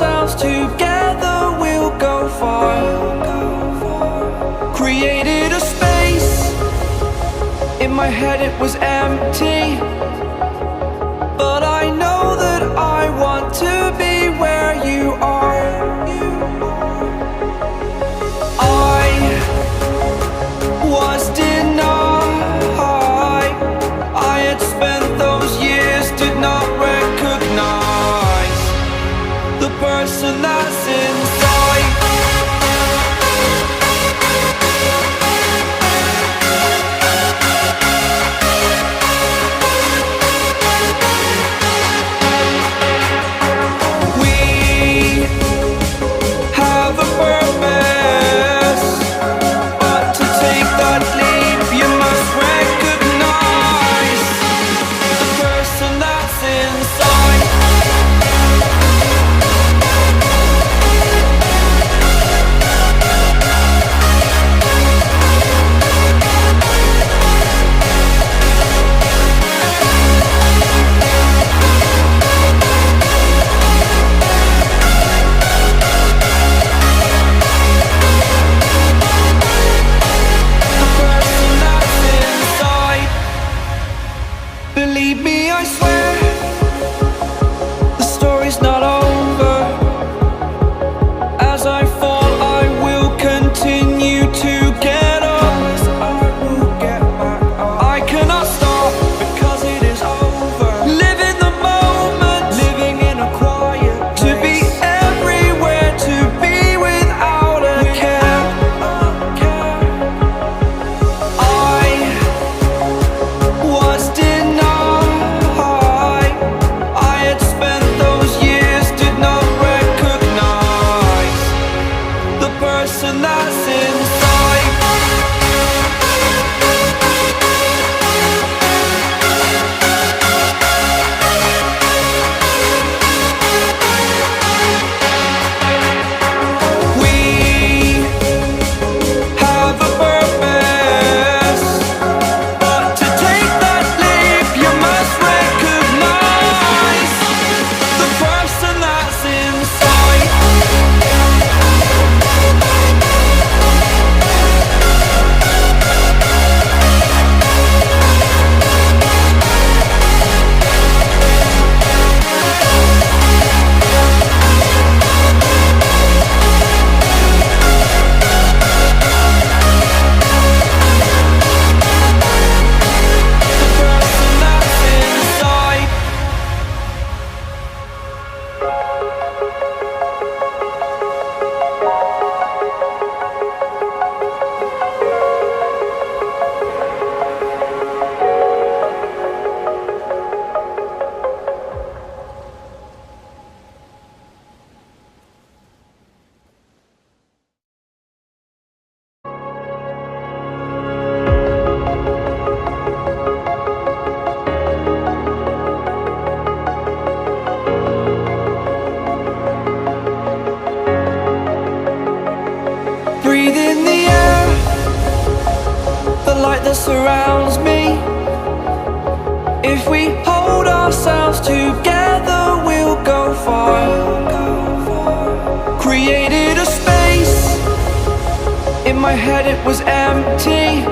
ourselves together, we'll go far. Created a space. In my head it was empty, but I know that I want to be where you are. I was denied. I had spent those years, did not recognize the person that's inside. Surrounds me. If we hold ourselves together, we'll go far. Created a space. In my head it was empty,